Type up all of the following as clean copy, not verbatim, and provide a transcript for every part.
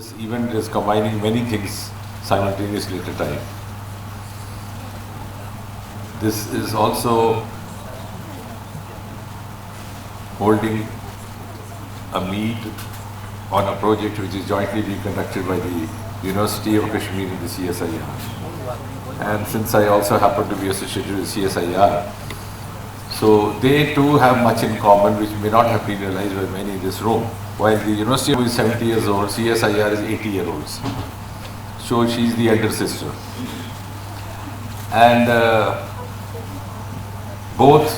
This event is combining many things simultaneously at a time. This is also holding a meet on a project which is jointly being conducted by the University of Kashmir and the CSIR. And since I also happen to be associated with CSIR, so they too have much in common which may not have been realized by many in this room. While the university is 70 years old, CSIR is 80-year-olds. So she's the elder sister. And both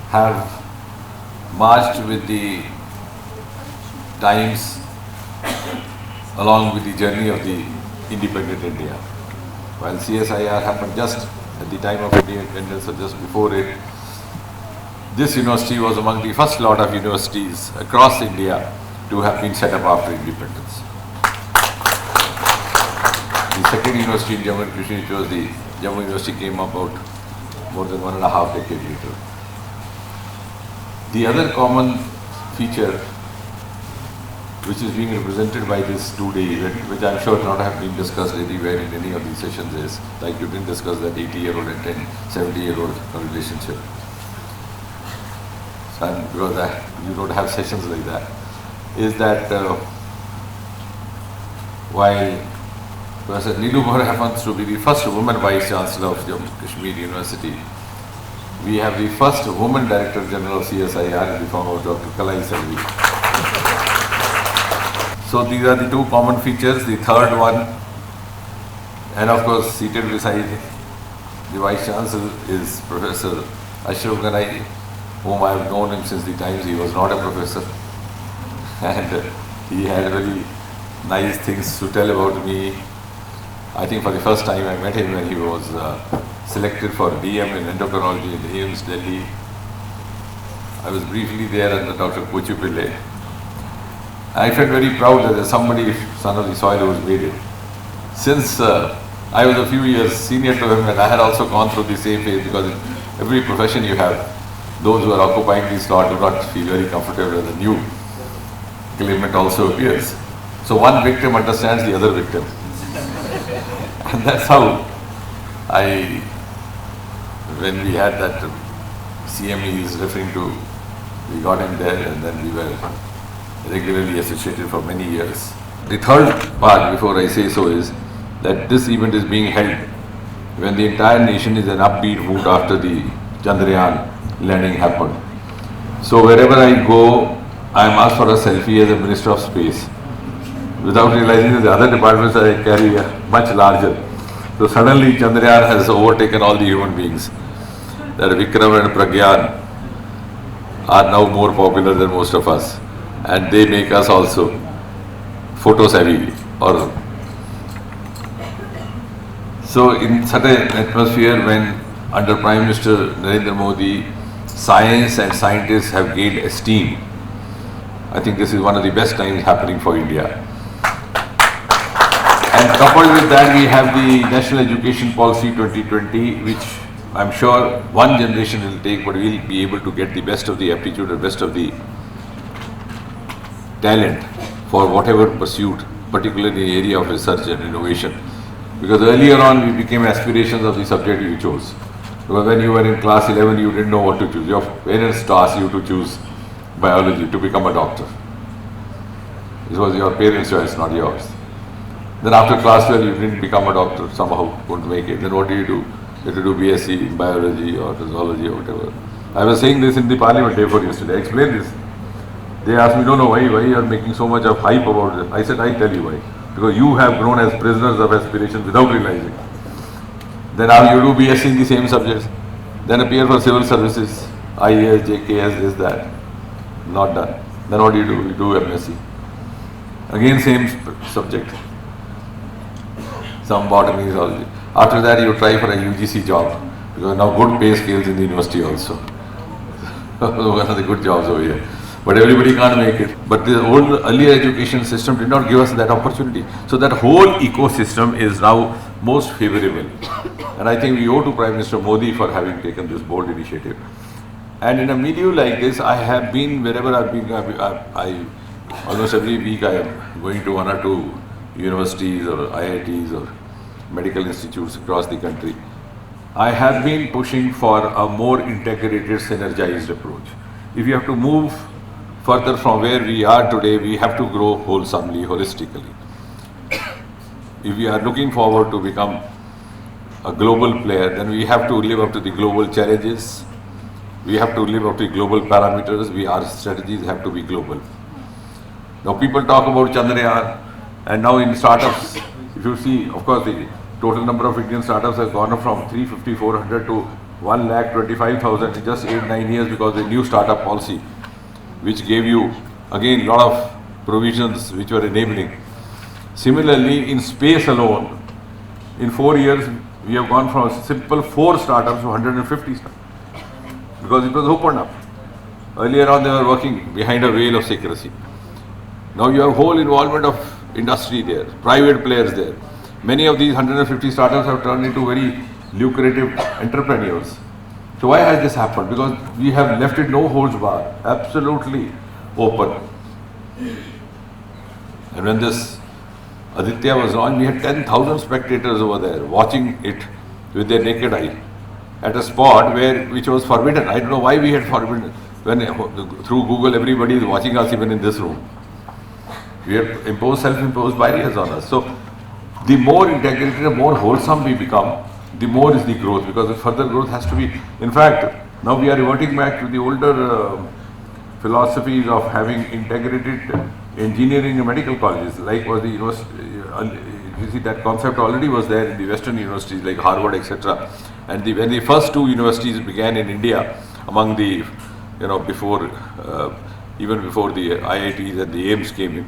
have marched with the times along with the journey of the independent India. While CSIR happened just at the time of independence or just before it, this university was among the first lot of universities across India to have been set up after independence. The second university in Jammu and Kashmir, which was the Jammu University, came about more than 1.5 decades later. The other common feature which is being represented by this two-day event, which I'm sure not have been discussed anywhere in any of these sessions, is like you didn't discuss that 80-year-old and 70-year-old relationship. And because that you don't have sessions like that, is that while Professor Neelumar happens to be the first woman Vice Chancellor of Jammu and Kashmir University, we have the first woman Director General of CSIR in the form of Dr. Kalai Salvi. So these are the two common features. The third one, and of course seated beside the Vice Chancellor, is Professor Ashraf Ganai, whom I have known him since the times he was not a professor. And he had very nice things to tell about me. I think for the first time I met him when he was selected for DM in endocrinology in AIIMS, Delhi. I was briefly there under Dr. Kochu Pillai. I felt very proud that there's somebody, son of the soil, who has made it. Since I was a few years senior to him, and I had also gone through the same phase, because in every profession you have those who are occupying the slot do not feel very comfortable when a new claimant also appears. So one victim understands the other victim. And that's how when we had that CME he is referring to, we got him there and then we were regularly associated for many years. The third part, before I say so, is that this event is being held when the entire nation is in upbeat mood after the Chandrayaan landing happened. So wherever I go, I am asked for a selfie as a Minister of Space, without realizing that the other departments I carry are much larger. So suddenly Chandrayaan has overtaken all the human beings. That Vikram and Pragyan are now more popular than most of us, and they make us also photo savvy. So in such an atmosphere, when under Prime Minister Narendra Modi, science and scientists have gained esteem, I think this is one of the best times happening for India. And coupled with that, we have the National Education Policy 2020, which I'm sure one generation will take, but we'll be able to get the best of the aptitude and best of the talent for whatever pursuit, particularly in the area of research and innovation. Because earlier on, we became aspirations of the subject you chose. Because when you were in class 11, you didn't know what to choose. Your parents asked you to choose biology, to become a doctor. It was your parents' choice, not yours. Then after class 12, you didn't become a doctor, somehow couldn't make it. Then what do? You had to do BSc in biology or zoology or whatever. I was saying this in the parliament day for yesterday. I explained this. They asked me, no, why you are making so much of hype about this? I said, I tell you why. Because you have grown as prisoners of aspiration without realizing. Then now you do BSc in the same subjects. Then appear for civil services, IAS, JKS, this, that. Not done. Then what do? You do MSc. Again same subject. Some botany, zoology. After that you try for a UGC job. Because now good pay scales in the university also. One of the good jobs over here. But everybody can't make it. But the old earlier education system did not give us that opportunity. So that whole ecosystem is now most favorable. And I think we owe to Prime Minister Modi for having taken this bold initiative. And in a milieu like this, I have been, wherever I've been, I almost every week I am going to one or two universities or IITs or medical institutes across the country. I have been pushing for a more integrated, synergized approach. If you have to move further from where we are today, we have to grow wholesomely, holistically. If we are looking forward to become a global player, then we have to live up to the global challenges. We have to live up to global parameters. Our strategies have to be global. Now people talk about Chandrayaan, and now in startups, if you see, of course, the total number of Indian startups has gone up from 350, 400 to 1,25,000 in just 8-9 years because of the new startup policy, which gave you, again, a lot of provisions which were enabling. Similarly, in space alone, in 4 years, we have gone from a simple 4 startups to 150 startups because it was opened up. Earlier on, they were working behind a veil of secrecy. Now you have whole involvement of industry there, private players there. Many of these 150 startups have turned into very lucrative entrepreneurs. So why has this happened? Because we have left it no holds barred, absolutely open. And when this Aditya was on, we had 10,000 spectators over there watching it with their naked eye at a spot which was forbidden. I don't know why we had forbidden. When through Google everybody is watching us even in this room. We have imposed self-imposed barriers on us. So the more integrated and more wholesome we become, the more is the growth, because the further growth has to be. In fact, now we are reverting back to the older philosophies of having integrated engineering and medical colleges, like was the university. You see, that concept already was there in the Western universities like Harvard, etc. And when the first 2 universities began in India, among the, even before the IITs and the AIMS came in,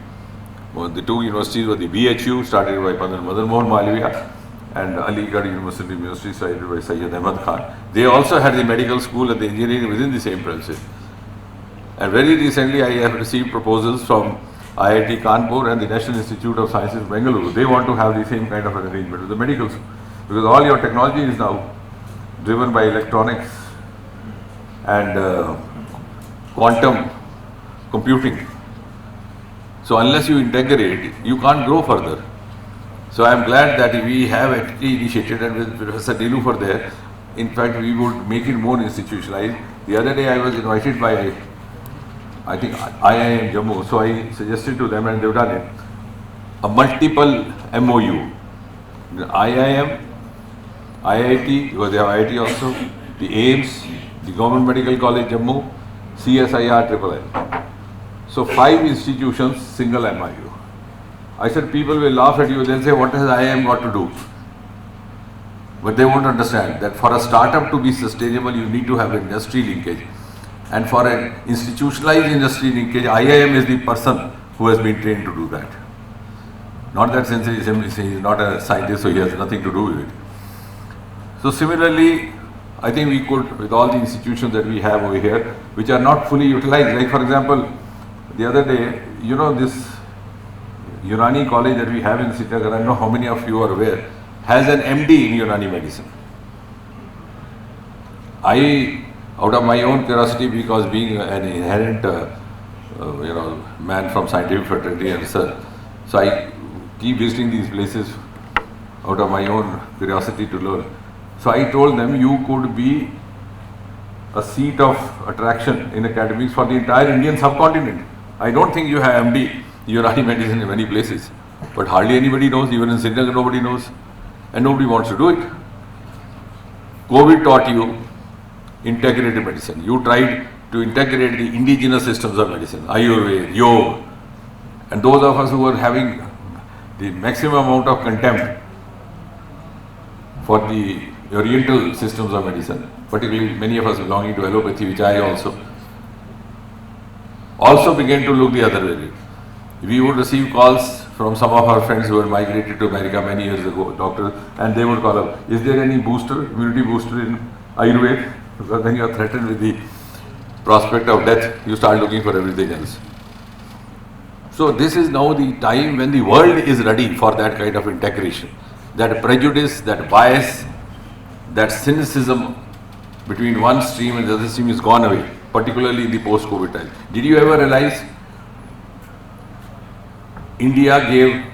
the 2 universities were the BHU, started by Madan Mohan Malviya, and Aligarh University, started by Syed Ahmad Khan. They also had the medical school and the engineering within the same premises. And very recently, I have received proposals from IIT Kanpur and the National Institute of Sciences, Bengaluru. They want to have the same kind of an arrangement with the medical school, because all your technology is now driven by electronics and quantum computing. So unless you integrate, you can't grow further. So I am glad that we have actually initiated, and with Professor Niloofar there, in fact we would make it more institutionalized. The other day I was invited by, I think, IIM Jammu, so I suggested to them and they've done it, a multiple MOU. The IIM, IIT, because they have IIT also, the AIMS, the Government Medical College Jammu, CSIR, IIM. So 5 institutions, single MIU. I said people will laugh at you, they'll say, what has IIM got to do? But they won't understand that for a startup to be sustainable, you need to have industry linkage. And for an institutionalized industry linkage, IIM is the person who has been trained to do that. Not that since he is not a scientist, so he has nothing to do with it. So similarly, I think we could, with all the institutions that we have over here, which are not fully utilized, like for example, the other day, this Unani college that we have in Srinagar, I don't know how many of you are aware, has an MD in Unani medicine. I, out of my own curiosity, because being an inherent, man from scientific fraternity and research, so I keep visiting these places out of my own curiosity to learn. So I told them, you could be a seat of attraction in academics for the entire Indian subcontinent. I don't think you have MD, Unani medicine in many places, but hardly anybody knows. Even in Srinagar, nobody knows, and nobody wants to do it. COVID taught you integrated medicine. You tried to integrate the indigenous systems of medicine, Ayurveda, Yoga, and those of us who were having the maximum amount of contempt for the oriental systems of medicine, particularly many of us belonging to allopathy, which I also began to look the other way. We would receive calls from some of our friends who had migrated to America many years ago, doctors, and they would call up, is there any immunity booster in Ayurveda? Because when you are threatened with the prospect of death, you start looking for everything else. So this is now the time when the world is ready for that kind of integration. That prejudice, that bias, that cynicism between one stream and the other stream is gone away, particularly in the post-COVID time. Did you ever realize India gave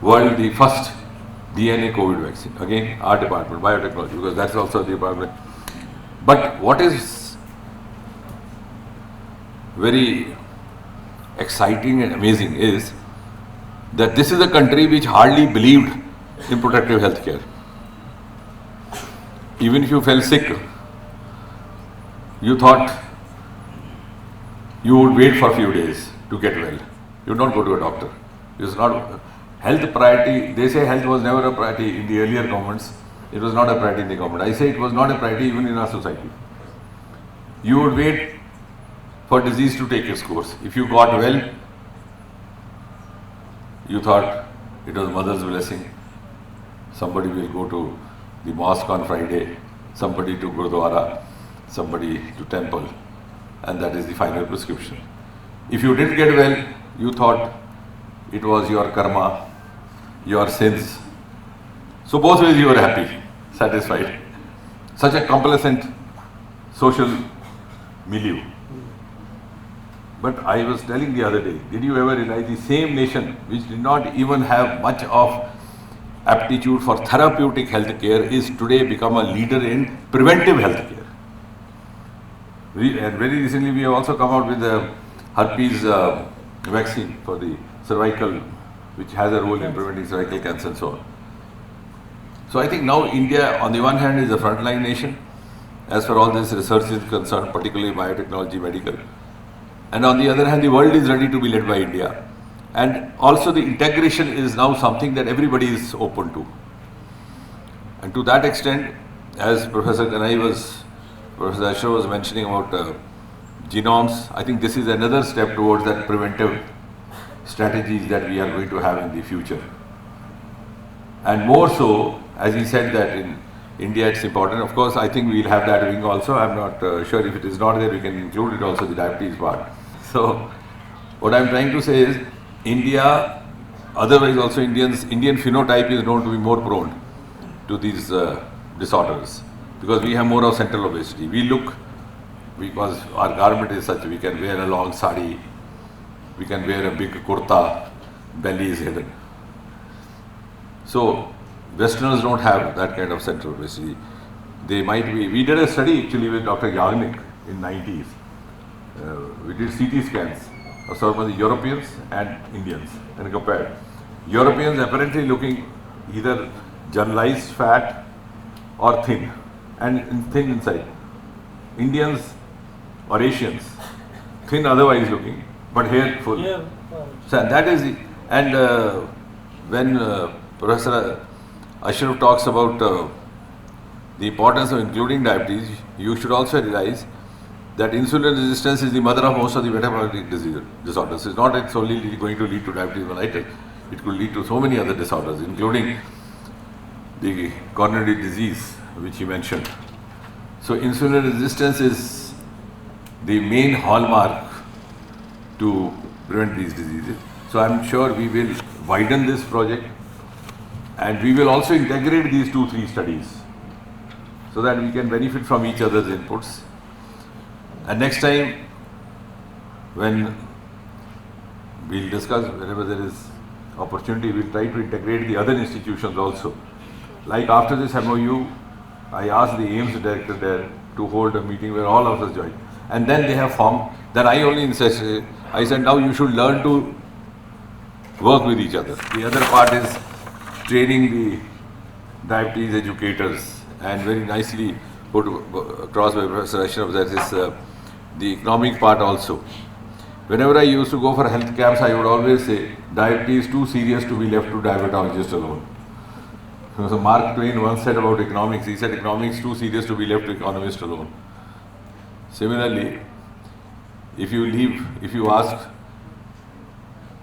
world the first DNA COVID vaccine. Again, our department, biotechnology, because that's also the department. But what is very exciting and amazing is that this is a country which hardly believed in protective health care. Even if you fell sick, you thought you would wait for a few days to get well. You would not go to a doctor. It's not health priority. They say health was never a priority in the earlier governments. It was not a priority in the government. I say it was not a priority even in our society. You would wait for disease to take its course. If you got well, you thought it was mother's blessing. Somebody will go to the mosque on Friday, somebody to Gurdwara, somebody to temple, and that is the final prescription. If you didn't get well, you thought it was your karma, your sins. So both ways you were happy, satisfied. Such a complacent social milieu. But I was telling the other day, did you ever realize the same nation which did not even have much of aptitude for therapeutic health care is today become a leader in preventive health care. And very recently we have also come out with the herpes vaccine for the cervical, which has a role in preventing cervical cancer and so on. So I think now India on the one hand is a frontline nation as far all this research is concerned, particularly biotechnology, medical. And on the other hand, the world is ready to be led by India. And also the integration is now something that everybody is open to. And to that extent, as Professor Ashraf was mentioning about genomes, I think this is another step towards that preventive strategies that we are going to have in the future. And more so, as he said that in India it's important. Of course, I think we'll have that wing also. I'm not sure if it is not there, we can include it also, the diabetes part. So, what I'm trying to say is, India, otherwise also Indian phenotype is known to be more prone to these disorders because we have more of central obesity. We look, because our garment is such, we can wear a long sari, we can wear a big kurta, belly is hidden. So, Westerners don't have that kind of central obesity. They might be, we did a study actually with Dr. Yagnik in 90s. We did CT scans of some of the Europeans and Indians and compared. Europeans apparently looking either generalized fat or thin and thin inside. Indians or Asians, thin otherwise looking, but hair full. Yeah. So that is the, and when Professor Ashraf talks about the importance of including diabetes, you should also realize that insulin resistance is the mother of most of the metabolic disorders. It's not it's only going to lead to diabetes mellitus. It could lead to so many other disorders, including the coronary disease, which he mentioned. So insulin resistance is the main hallmark to prevent these diseases. So I'm sure we will widen this project and we will also integrate these 2-3 studies so that we can benefit from each other's inputs. And next time, when we'll discuss, whenever there is opportunity, we'll try to integrate the other institutions also. Like after this MOU, I asked the AIMS director there to hold a meeting where all of us join. And then they have formed, then I only insisted, I said now you should learn to work with each other. The other part is training the diabetes educators, and very nicely put across by Professor Ashraf, that is the economic part also. Whenever I used to go for health camps, I would always say, diabetes is too serious to be left to diabetologists alone. So Mark Twain once said about economics, he said economics is too serious to be left to economists alone. Similarly, if you ask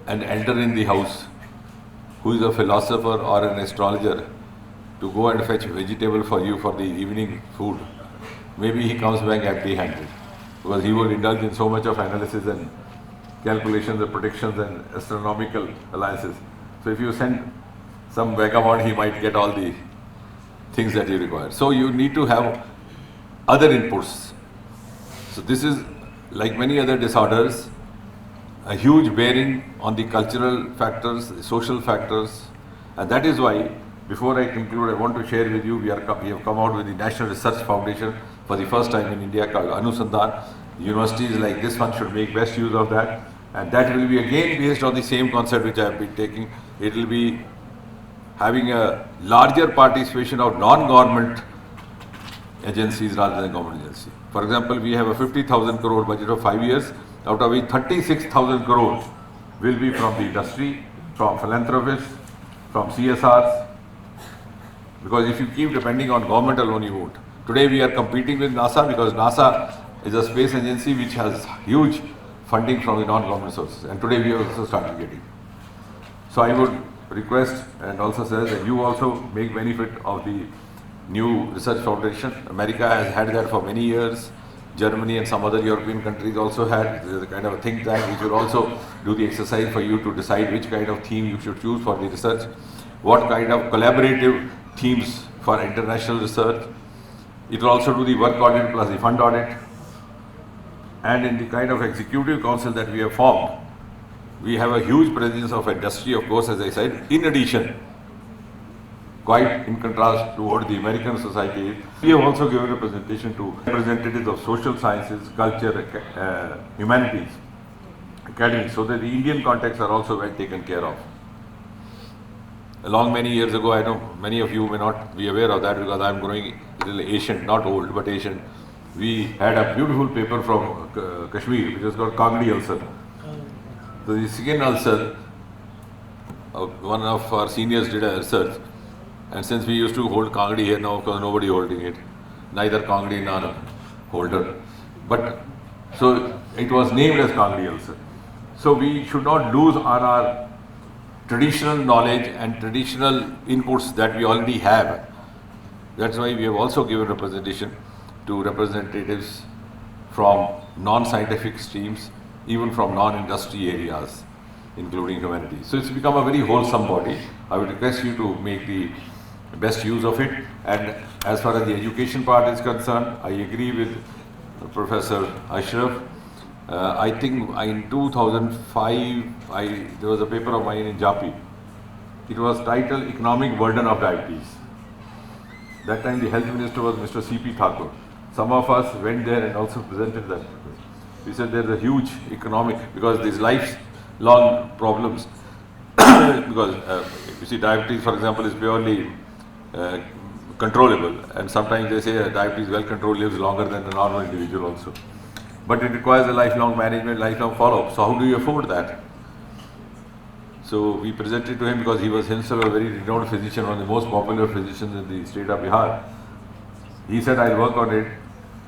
an elder in the house who is a philosopher or an astrologer to go and fetch vegetable for you for the evening food, maybe he comes back empty-handed because he would indulge in so much of analysis and calculations and predictions and astronomical alliances. So if you send some vagabond, he might get all the things that you require. So you need to have other inputs. So this is like many other disorders. a huge bearing on the cultural factors, the social factors, and that is why, before I conclude, I want to share with you, we have come out with the National Research Foundation for the first time in India called Anusandhan. Universities like this one should make best use of that, and that will be again based on the same concept which I have been taking. It will be having a larger participation of non-government agencies rather than government agency. For example, we have a 50,000 crore budget of 5 years, out of which 36,000 crores will be from the industry, from philanthropists, from CSRs, because if you keep depending on government alone, you won't. Today we are competing with NASA because NASA is a space agency which has huge funding from the non-government sources, and today we have also started getting. So I would request and also say that you also make benefit of the new research foundation. America has had that for many years. Germany and some other European countries also had. There is a kind of a think tank which will also do the exercise for you to decide which kind of theme you should choose for the research, what kind of collaborative themes for international research. It will also do the work audit plus the fund audit. And in the kind of executive council that we have formed, we have a huge presence of industry, of course, as I said. In addition, quite in contrast to what the American society is, we have also given representation to representatives of social sciences, culture, humanities, academics, so that the Indian contexts are also well taken care of. Long many years ago, I know many of you may not be aware of that because I am growing a little ancient, not old, but ancient. We had a beautiful paper from Kashmir, which was called Kangdi ulcer. So the skin ulcer, one of our seniors did a research, and since we used to hold Kangdi here, now of course nobody holding it, neither Kangdi nor holder. But so it was named as Kangdi ulcer. So we should not lose on our traditional knowledge and traditional inputs that we already have. That's why we have also given representation to representatives from non-scientific streams, even from non-industry areas, including humanities. So it's become a very wholesome body. I would request you to make the best use of it. And as far as the education part is concerned, I agree with Professor Ashraf. I think in 2005, there was a paper of mine in JAPI. It was titled Economic Burden of Diabetes. That time the health minister was Mr. C.P. Thakur. Some of us went there and also presented that. We said there's a huge economic, because these lifelong problems, because you see diabetes, for example, is purely controllable, and sometimes they say diabetes well controlled lives longer than a normal individual also. But it requires a lifelong management, lifelong follow-up. So how do you afford that? So we presented to him because he was himself a very renowned physician, one of the most popular physicians in the state of Bihar. He said, I'll work on it,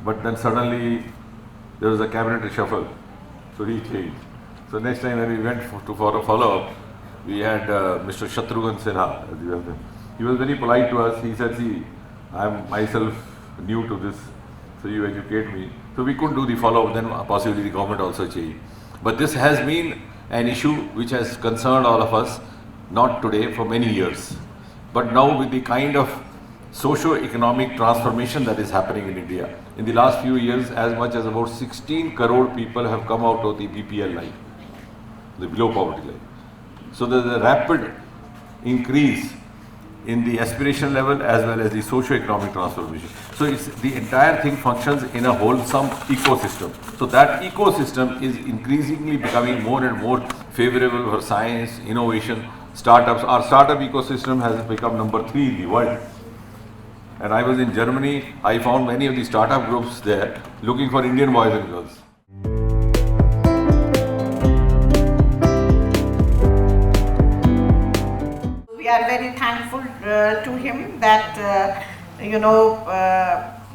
but then suddenly there was a cabinet reshuffle, so he changed. So next time when we went for a follow-up, we had Mr. Shatrughan Sinha. He was very polite to us. He said, see, I'm myself new to this, so you educate me. So we couldn't do the follow-up, then possibly the government also changed. But this has been an issue which has concerned all of us, not today, for many years. But now with the kind of socio-economic transformation that is happening in India, in the last few years, as much as about 16 crore people have come out of the BPL line, the below poverty line. So there's a rapid increase in the aspiration level as well as the socio-economic transformation. So the entire thing functions in a wholesome ecosystem. So that ecosystem is increasingly becoming more and more favorable for science, innovation, startups. Our startup ecosystem has become number 3 in the world. And I was in Germany, I found many of the startup groups there looking for Indian boys and girls. We are very thankful to him that,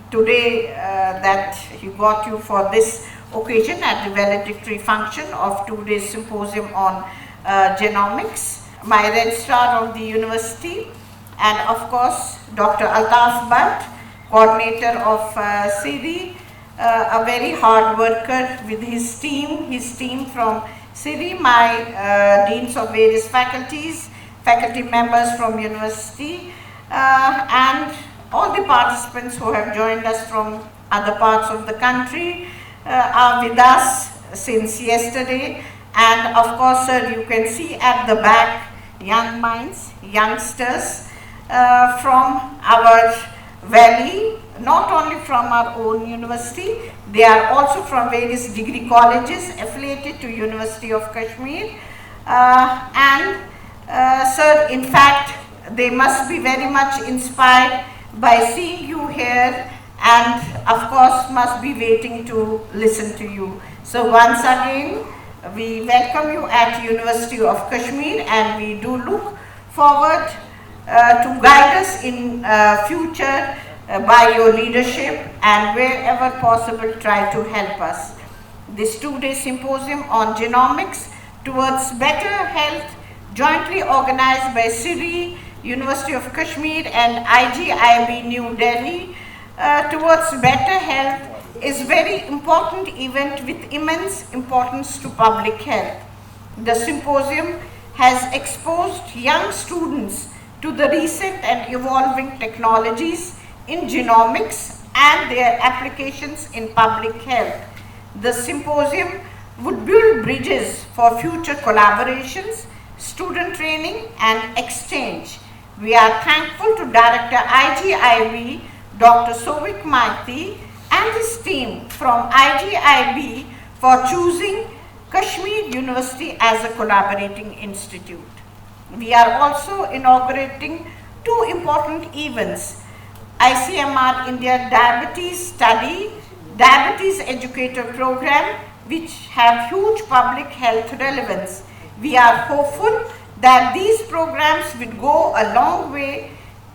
today that he got you for this occasion at the valedictory function of 2 days symposium on genomics. My registrar of the university, and of course Dr. Altaf Bhatt, coordinator of SIRI, a very hard worker with his team from SIRI, my deans of various faculties, faculty members from university, and all the participants who have joined us from other parts of the country are with us since yesterday. And of course, sir, you can see at the back young minds, youngsters from our valley, not only from our own university, they are also from various degree colleges affiliated to University of Kashmir. Sir, in fact, they must be very much inspired by seeing you here, and of course must be waiting to listen to you. So once again, we welcome you at University of Kashmir, and we do look forward to guide us in future by your leadership, and wherever possible try to help us. This two-day symposium on genomics towards better health, jointly organized by CIRI, University of Kashmir and IGIB New Delhi, towards better health, is very important event with immense importance to public health. The symposium has exposed young students to the recent and evolving technologies in genomics and their applications in public health. The symposium would build bridges for future collaborations, student training and exchange. We are thankful to Director IGIB, Dr. Sovik Maiti, and his team from IGIB for choosing Kashmir University as a collaborating institute. We are also inaugurating two important events: ICMR India Diabetes Study, Diabetes Educator Program, which have huge public health relevance. We are hopeful that these programs will go a long way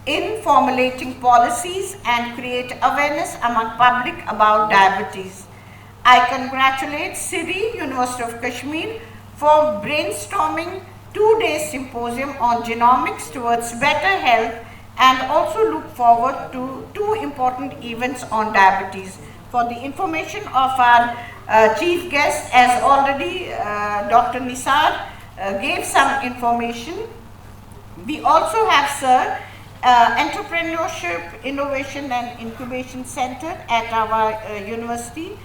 in formulating policies and create awareness among public about diabetes. I congratulate CIRI, University of Kashmir, for brainstorming two-day symposium on genomics towards better health, and also look forward to two important events on diabetes. For the information of our chief guest, as already Dr. Nisar gave some information, we also have, sir, Entrepreneurship, Innovation and Incubation Center at our university.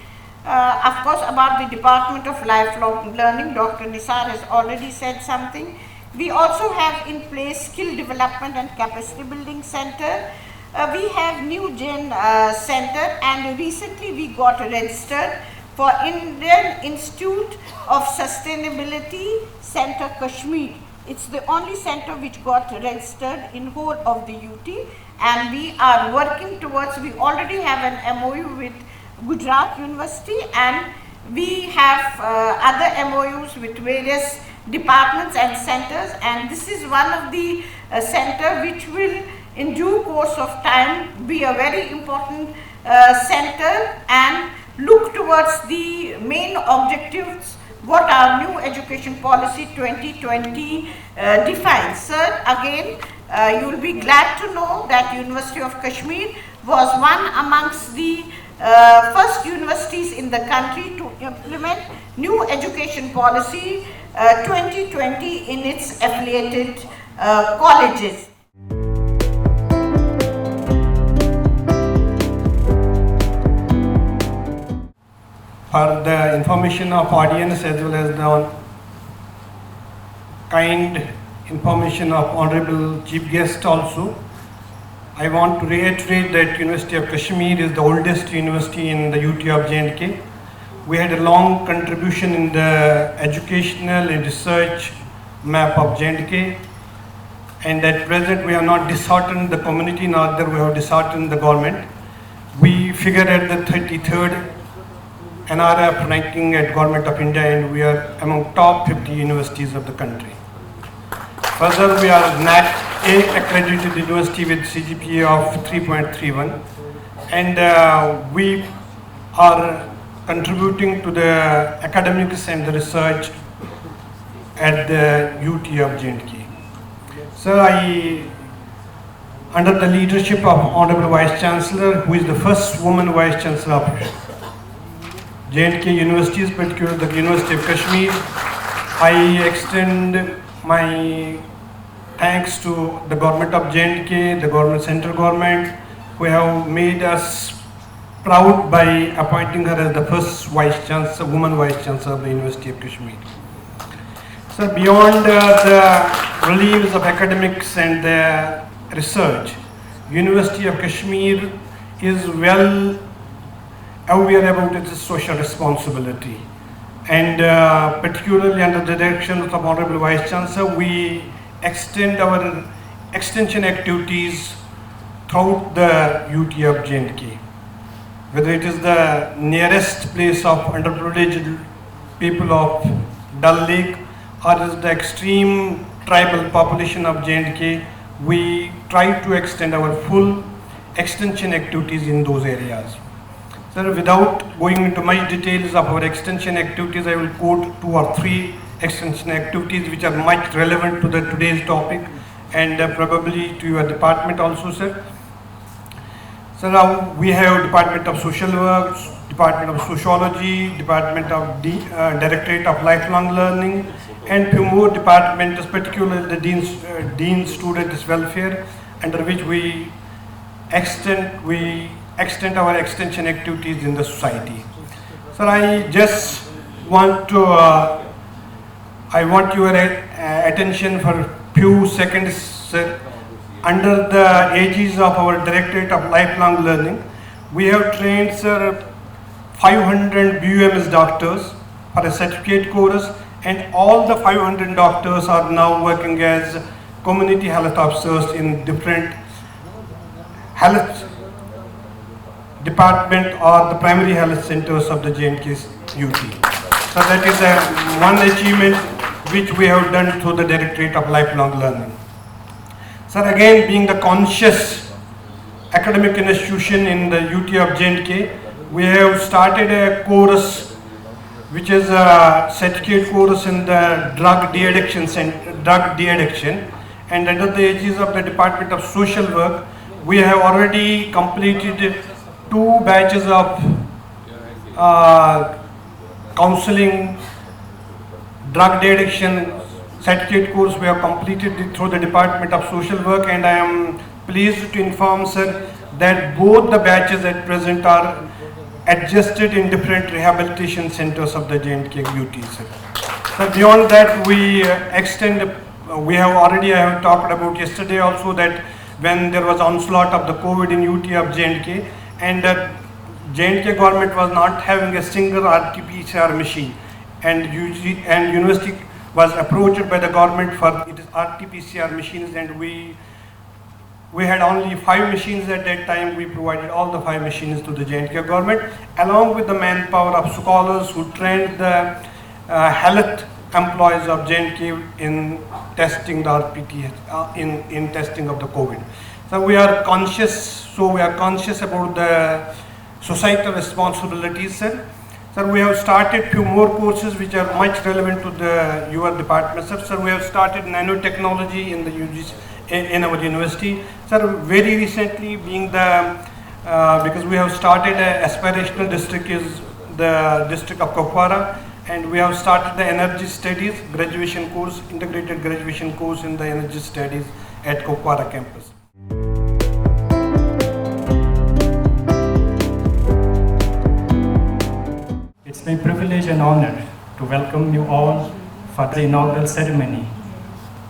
Of course, about the Department of Lifelong Learning, Dr. Nisar has already said something. We also have in place Skill Development and Capacity Building Center. We have New Gen Center, and recently we got registered for Indian Institute of Sustainability Center Kashmir. It's the only center which got registered in whole of the UT, and we are working towards, we already have an MOU with Gujarat University, and we have other MOUs with various departments and centers, and this is one of the center which will in due course of time be a very important center and look towards the main objectives what our new education policy 2020 defines. Sir, again, you will be glad to know that University of Kashmir was one amongst the first universities in the country to implement new education policy 2020 in its affiliated colleges. For the information of audience as well as the kind information of Honorable Chief Guest also, I want to reiterate that University of Kashmir is the oldest university in the UT of J&K. We had a long contribution in the educational and research map of J&K, and at present we have not disheartened the community, neither we have disheartened the government. We figure at the 33rd NRF ranking at Government of India, and we are among top 50 universities of the country. Further, we are NAC A accredited university with CGPA of 3.31, and we are contributing to the academics and the research at the UT of J&K. So under the leadership of Honorable Vice Chancellor, who is the first woman Vice Chancellor of J&K universities, particularly the University of Kashmir, I extend my thanks to the government of J&K, the government, central government, who have made us proud by appointing her as the first Vice Chancellor, woman Vice Chancellor of the University of Kashmir. So beyond the reliefs of academics and the research, University of Kashmir is well aware about its social responsibility. And particularly under the direction of the Honorable Vice Chancellor, we extend our extension activities throughout the UT of J&K. Whether it is the nearest place of underprivileged people of Dal Lake or is the extreme tribal population of J&K, we try to extend our full extension activities in those areas. Sir, without going into much details of our extension activities, I will quote 2 or 3 extension activities which are much relevant to the today's topic and probably to your department also, sir. So now we have Department of Social Work, Department of Sociology, Department of Directorate of Lifelong Learning, and few more departments, particularly the Dean Students Welfare, under which we extend our extension activities in the society. Sir, I just want to, I want your attention for a few seconds, sir. Under the aegis of our Directorate of Lifelong Learning, we have trained, sir, 500 BUMS doctors for a certificate course, and all the 500 doctors are now working as community health officers in different health department or the primary health centers of the J&K UT. So that is one achievement which we have done through the Directorate of Lifelong Learning. Sir, again, being the conscious academic institution in the UT of J&K, we have started a course which is a certificate course in the drug de-addiction, and under the aegis of the Department of Social Work, we have already completed 2 batches of counseling drug de-addiction certificate course. We have completed it through the Department of Social Work, and I am pleased to inform, sir, that both the batches at present are adjusted in different rehabilitation centers of the J&K UT, sir. So beyond that, we extend, we have already, I have talked about yesterday also that when there was onslaught of the COVID in UT of J&K, and J&K government was not having a single RT-PCR machine, and university was approached by the government for its RT-PCR machines, and we had only 5 machines at that time. We provided all the 5 machines to the J&K government, along with the manpower of scholars who trained the health employees of J&K in testing the RT-PCR, in testing of the COVID. So we are conscious about the societal responsibilities, sir. Sir, we have started few more courses which are much relevant to your department, sir. Sir, we have started nanotechnology in the UGC, in our university. Sir, very recently, being the, because we have started an aspirational district is the district of Kupwara, and we have started the energy studies graduation course, integrated graduation course in the energy studies at Kupwara campus. It's my privilege and honor to welcome you all for the inaugural ceremony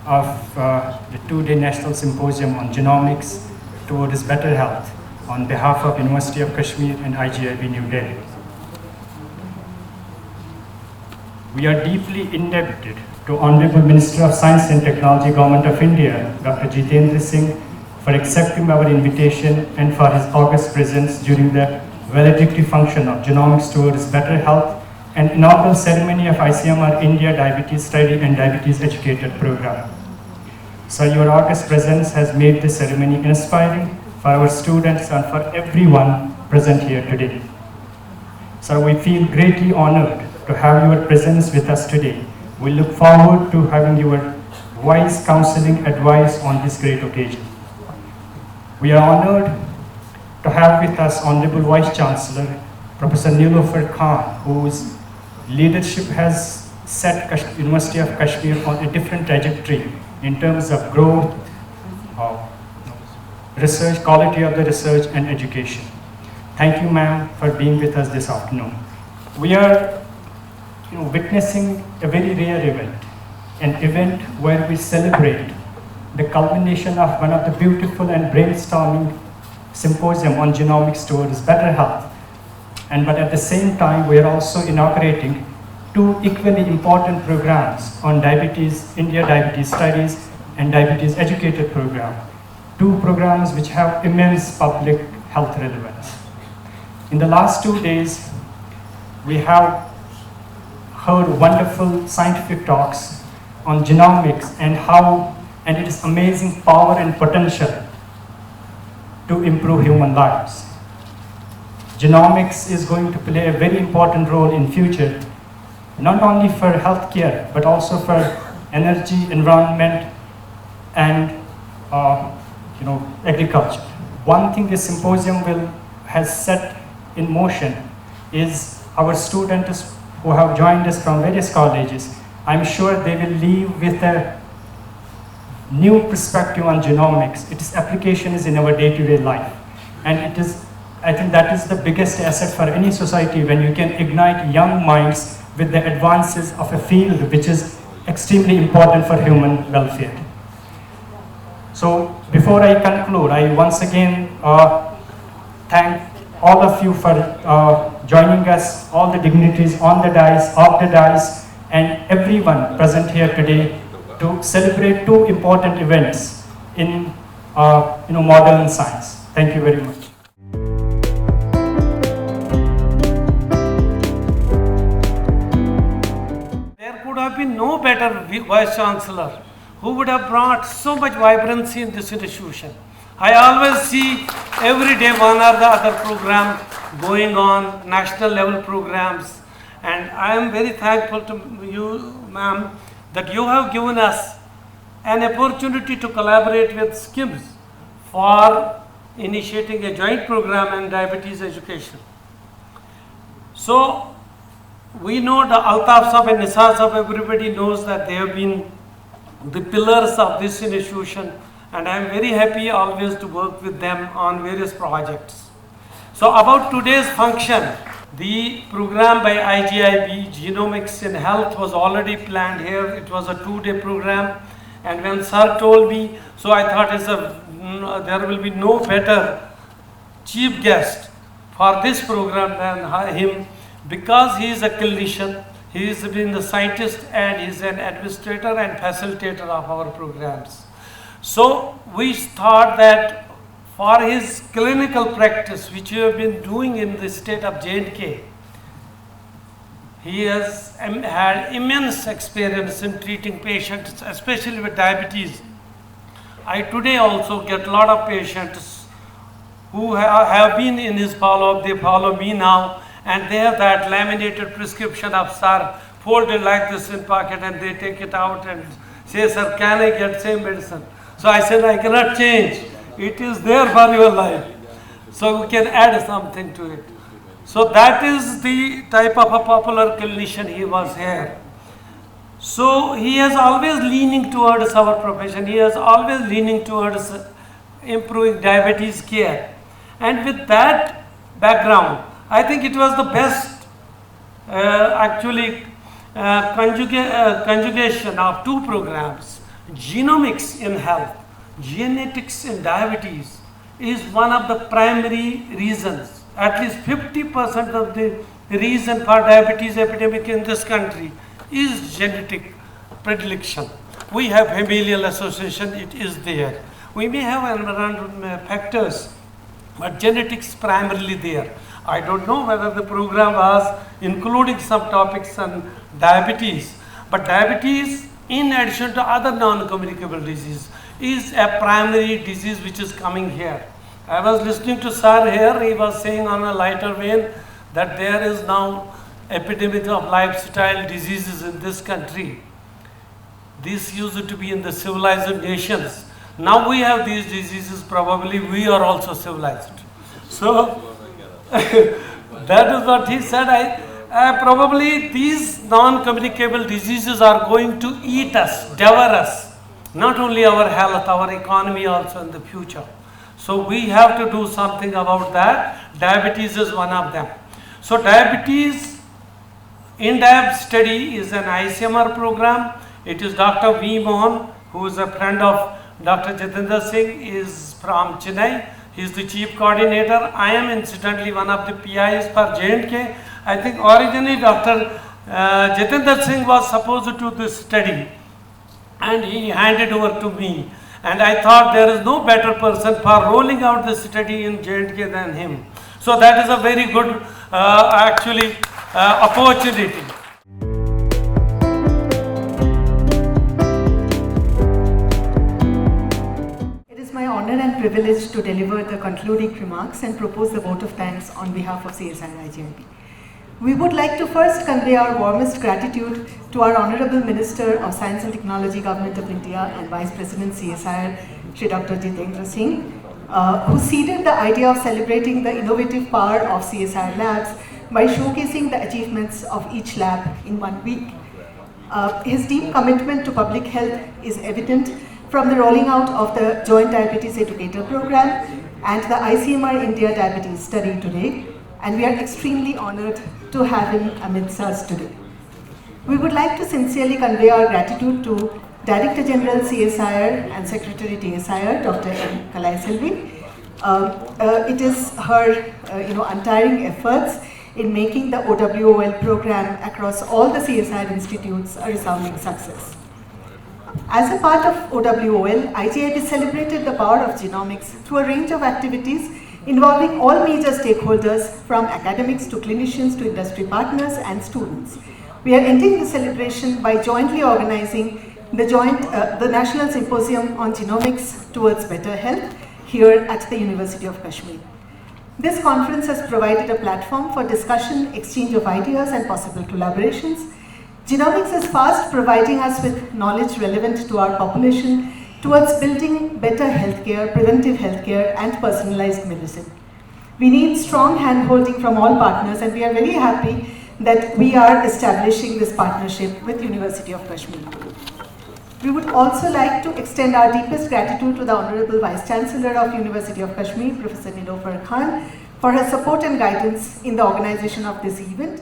of the 2-day National Symposium on Genomics towards Better Health on behalf of University of Kashmir and IGIB New Delhi. We are deeply indebted to Honorable Minister of Science and Technology, Government of India, Dr. Jitendra Singh, for accepting our invitation and for his august presence during the valedictory function of Genomics towards Better Health and inaugural ceremony of ICMR India Diabetes Study and Diabetes Educator Program. So your august presence has made this ceremony inspiring for our students and for everyone present here today. So we feel greatly honored to have your presence with us today. We look forward to having your wise counseling advice on this great occasion. We are honored to have with us Honorable Vice Chancellor, Professor Nilofer Khan, whose leadership has set University of Kashmir on a different trajectory in terms of growth, research, quality of the research and education. Thank you, ma'am, for being with us this afternoon. We are witnessing a very rare event. an event where we celebrate the culmination of one of the beautiful and brainstorming symposium on genomics towards better health. But at the same time, we are also inaugurating two equally important programs on diabetes, India Diabetes Studies and Diabetes Educator Program, two programs which have immense public health relevance. In the last 2 days, we have heard wonderful scientific talks on genomics and its amazing power and potential to improve human lives. Genomics is going to play a very important role in future, not only for healthcare, but also for energy, environment, and agriculture. One thing this symposium has set in motion is our students who have joined us from various colleges. I'm sure they will leave with a new perspective on genomics. Its application is in our day-to-day life. And I think that is the biggest asset for any society, when you can ignite young minds with the advances of a field which is extremely important for human welfare. So before I conclude, I once again thank all of you for joining us, all the dignitaries on the dais, off the dais, and everyone present here today to celebrate two important events in modern science. Thank you very much. There could have been no better Vice Chancellor who would have brought so much vibrancy in this institution. I always see every day one or the other program going on, national level programs, and I am very thankful to you, ma'am, that you have given us an opportunity to collaborate with SKIMS for initiating a joint program in diabetes education. So we know the Altaf Sahab and Nisar Sahab, everybody knows that they have been the pillars of this institution, and I am very happy always to work with them on various projects. So about today's function, the program by IGIB, Genomics in Health, was already planned here. It was a 2-day program, and when sir told me, so I thought there will be no better chief guest for this program than him, because he is a clinician, he has been the scientist, and he is an administrator and facilitator of our programs. So we thought that for his clinical practice, which we have been doing in the state of J&K, he has had immense experience in treating patients, especially with diabetes. I today also get a lot of patients who have been in his follow-up, they follow me now, and they have that laminated prescription of sir, folded like this in pocket, and they take it out and say, sir, can I get same medicine? So I said, I cannot change. It is there for your life. So we can add something to it. So that is the type of a popular clinician he was here. So he is always leaning towards our profession. He is always leaning towards improving diabetes care. And with that background, I think it was the best conjugation of two programs. Genomics in health, genetics in diabetes is one of the primary reasons. At least 50% of the reason for diabetes epidemic in this country is genetic predilection. We have familial association, it is there. We may have environmental factors, but genetics primarily there. I don't know whether the program was including some topics on diabetes, but diabetes, in addition to other non-communicable disease, is a primary disease which is coming here. I was listening to sir here, he was saying on a lighter vein that there is now epidemic of lifestyle diseases in this country. This used to be in the civilized nations. Now we have these diseases, probably we are also civilized. So that is what he said. Probably these non-communicable diseases are going to eat us, devour us, not only our health, our economy also in the future. So we have to do something about that. Diabetes is one of them. So diabetes in-depth study is an ICMR program. It is Dr. V. Mohan, who is a friend of Dr. Jitendra Singh, is from Chennai. He is the chief coordinator. I am incidentally one of the PIs for J&K. I think originally Dr. Jitendra Singh was supposed to do this study, and he handed over to me. And I thought there is no better person for rolling out this study in J&K than him. So that is a very good opportunity. It is my honor and privilege to deliver the concluding remarks and propose the vote of thanks on behalf of CSIR-IGMP. We would like to first convey our warmest gratitude to our Honorable Minister of Science and Technology, Government of India and Vice President CSIR, Shri Dr. Jitendra Singh, who seeded the idea of celebrating the innovative power of CSIR labs by showcasing the achievements of each lab in 1 week. His deep commitment to public health is evident from the rolling out of the Joint Diabetes Educator Program and the ICMR India Diabetes Study today, and we are extremely honored to have him amidst us today. We would like to sincerely convey our gratitude to Director General CSIR and Secretary DSIR, Dr. M. Kalaiselvi. It is her untiring efforts in making the OWOL program across all the CSIR institutes a resounding success. As a part of OWOL, IGIB celebrated the power of genomics through a range of activities involving all major stakeholders from academics to clinicians to industry partners and students. We are ending the celebration by jointly organizing the National Symposium on Genomics Towards Better Health here at the University of Kashmir. This conference has provided a platform for discussion, exchange of ideas and possible collaborations. Genomics is fast providing us with knowledge relevant to our population towards building better healthcare, preventive healthcare and personalized medicine. We need strong hand-holding from all partners, and we are very happy that we are establishing this partnership with University of Kashmir. We would also like to extend our deepest gratitude to the Honorable Vice Chancellor of University of Kashmir, Professor Nilofer Khan, for her support and guidance in the organization of this event.